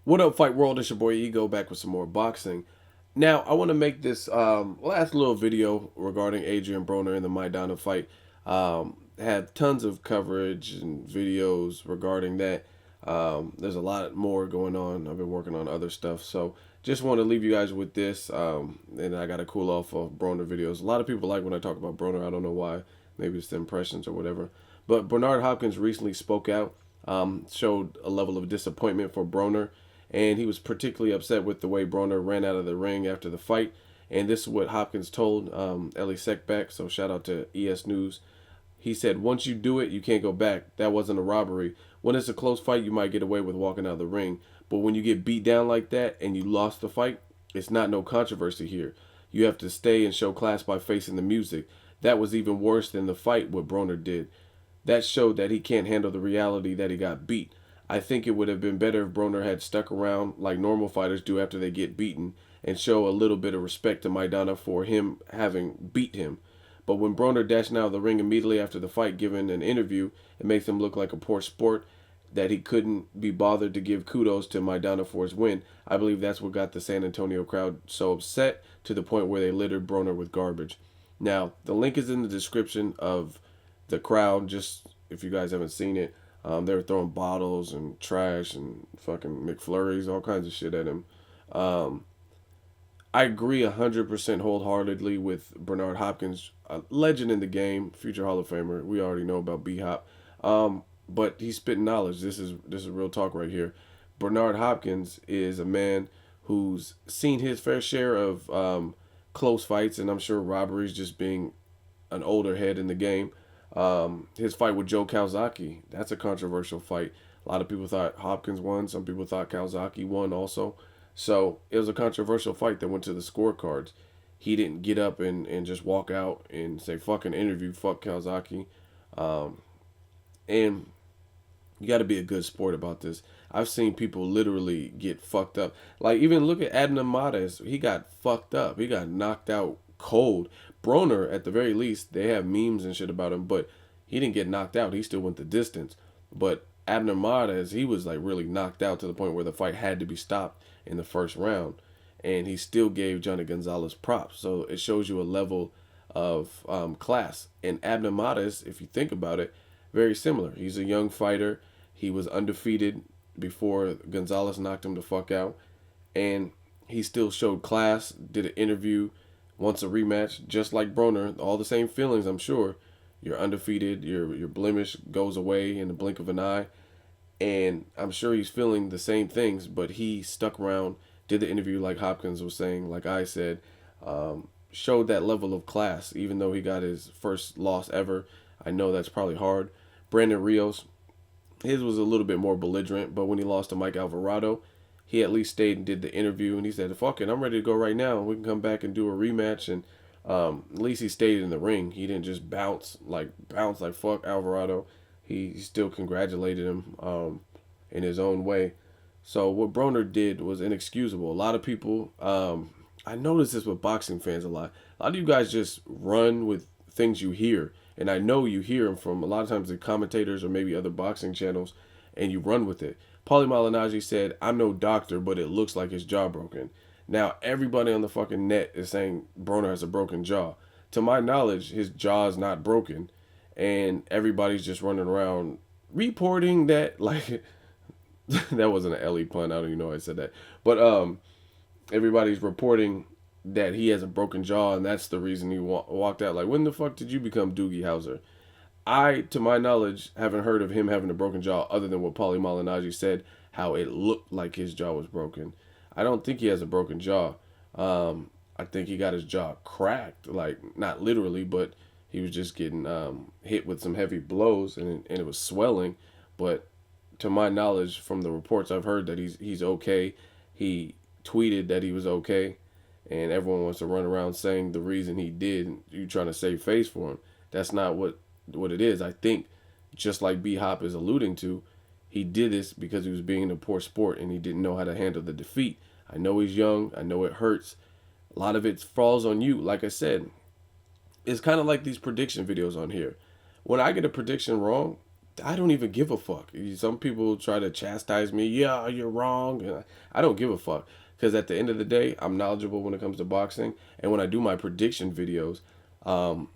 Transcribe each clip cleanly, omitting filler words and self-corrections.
What up, Fight World? It's your boy Ego back with some more boxing. Now, I want to make this last little video regarding Adrian Broner and the Maidana fight. Had tons of coverage and videos regarding that. There's a lot more going on. I've been working on other stuff, so just want to leave you guys with this. And I got to cool off of Broner videos. A lot of people like when I talk about Broner. I don't know why. Maybe it's the impressions or whatever. But Bernard Hopkins recently spoke out, showed a level of disappointment for Broner, and he was particularly upset with the way Broner ran out of the ring after the fight. And this is what Hopkins told Ellie Seckbach, so shout out to ESNEWS. He said, once you do it, you can't go back. That wasn't a robbery. When it's a close fight, you might get away with walking out of the ring. But when you get beat down like that and you lost the fight, it's not no controversy here. You have to stay and show class by facing the music. That was even worse than the fight what Broner did. That showed that he can't handle the reality that he got beat. I think it would have been better if Broner had stuck around like normal fighters do after they get beaten and show a little bit of respect to Maidana for him having beat him. But when Broner dashed out of the ring immediately after the fight, giving an interview, it makes him look like a poor sport that he couldn't be bothered to give kudos to Maidana for his win. I believe that's what got the San Antonio crowd so upset to the point where they littered Broner with garbage. Now, the link is in the description of the crowd, just if you guys haven't seen it. They were throwing bottles and trash and fucking McFlurries, all kinds of shit at him. Um, I agree 100% wholeheartedly with Bernard Hopkins, a legend in the game, future Hall of Famer. We already know about B Hop, but he's spitting knowledge. This is real talk right here. Bernard Hopkins is a man who's seen his fair share of close fights, and I'm sure robberies, just being an older head in the game. His fight with Joe Calzaghe, that's a controversial fight. A lot of people thought Hopkins won. Some people thought Calzaghe won also. So it was a controversial fight that went to the scorecards. He didn't get up and just walk out and say, fucking interview, fuck Calzaghe. Um, and you got to be a good sport about this. I've seen people literally get fucked up. Like, even look at Adnan Mares. He got fucked up. He got knocked out cold. Broner, at the very least, they have memes and shit about him, but he didn't get knocked out. He still went the distance. But Abner Mares, he was like really knocked out to the point where the fight had to be stopped in the first round. And he still gave Johnny Gonzalez props. So it shows you a level of class. And Abner Mares, if you think about it, very similar. He's a young fighter. He was undefeated before Gonzalez knocked him the fuck out. And he still showed class, did an interview, wants a rematch, just like Broner. All the same feelings, I'm sure. You're undefeated, your blemish goes away in the blink of an eye. And I'm sure he's feeling the same things, but he stuck around, did the interview like Hopkins was saying, like I said, showed that level of class, even though he got his first loss ever. I know that's probably hard. Brandon Rios, his was a little bit more belligerent, but when he lost to Mike Alvarado, he at least stayed and did the interview, and he said, fuck it, I'm ready to go right now. We can come back and do a rematch. And at least he stayed in the ring. He didn't just bounce like fuck Alvarado. He still congratulated him in his own way. So what Broner did was inexcusable. A lot of people, I notice this with boxing fans a lot. A lot of you guys just run with things you hear. And I know you hear them from a lot of times the commentators or maybe other boxing channels, and you run with it. Paulie Malignaggi said, I'm no doctor, but it looks like his jaw broken. Now, everybody on the fucking net is saying Broner has a broken jaw. To my knowledge, his jaw is not broken. And everybody's just running around reporting that, like, that wasn't an Ellie pun. I don't even know why I said that. But everybody's reporting that he has a broken jaw, and that's the reason he walked out. Like, when the fuck did you become Doogie Howser? I, to my knowledge, haven't heard of him having a broken jaw other than what Paulie Malignaggi said, how it looked like his jaw was broken. I don't think he has a broken jaw. I think he got his jaw cracked, like, not literally, but he was just getting hit with some heavy blows, and it was swelling. But to my knowledge, from the reports I've heard, that he's okay. He tweeted that he was okay, and everyone wants to run around saying the reason he did, you trying to save face for him. That's not what it is. I think, just like B Hop is alluding to, he did this because he was being a poor sport and he didn't know how to handle the defeat. I know he's young. I know it hurts. A lot of it falls on you. Like I said, it's kind of like these prediction videos on here. When I get a prediction wrong, I don't even give a fuck. Some people try to chastise me. Yeah, you're wrong. And I don't give a fuck because at the end of the day, I'm knowledgeable when it comes to boxing. And when I do my prediction videos, um,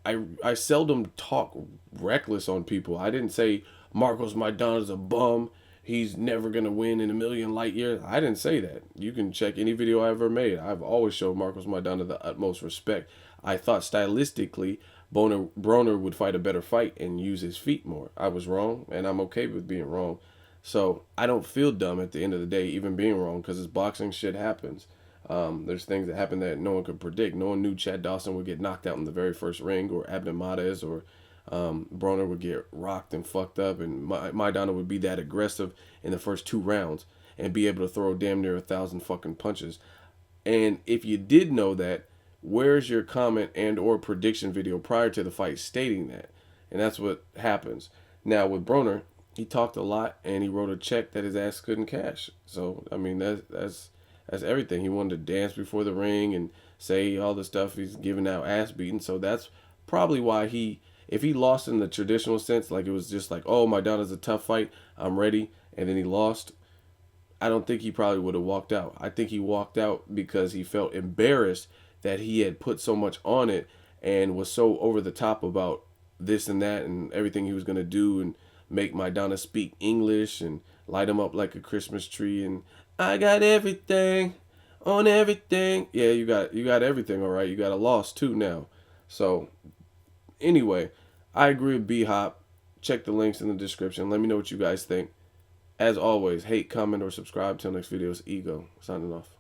I seldom talk reckless on people. I didn't say Marcos Maidana's a bum. He's never gonna win in a million light years. I didn't say that. You can check any video I ever made. I've always showed Marcos Maidana the utmost respect. I thought stylistically Broner would fight a better fight and use his feet more. I was wrong, and I'm okay with being wrong. So I don't feel dumb at the end of the day, even being wrong, because it's boxing. Shit happens. There's things that happen that no one could predict. No one knew Chad Dawson would get knocked out in the very first ring, or Abner Mares, or Broner would get rocked and fucked up, and Maidana would be that aggressive in the first 2 rounds and be able to throw damn near 1,000 fucking punches. And if you did know that, where's your comment and or prediction video prior to the fight stating that? And that's what happens. Now with Broner, he talked a lot and he wrote a check that his ass couldn't cash. So I mean that's everything. He wanted to dance before the ring and say all the stuff he's giving out ass beating. So that's probably why if he lost in the traditional sense, like it was just like, oh, Maidana's a tough fight, I'm ready, and then he lost, I don't think he probably would have walked out. I think he walked out because he felt embarrassed that he had put so much on it and was so over the top about this and that and everything he was going to do and make Maidana speak English and light him up like a Christmas tree and I got everything on everything. Yeah, you got everything, all right. You got a loss too now. So anyway, I agree with B Hop. Check the links in the description. Let me know what you guys think. As always, hate, comment, or subscribe. Till next video, it's Ego signing off.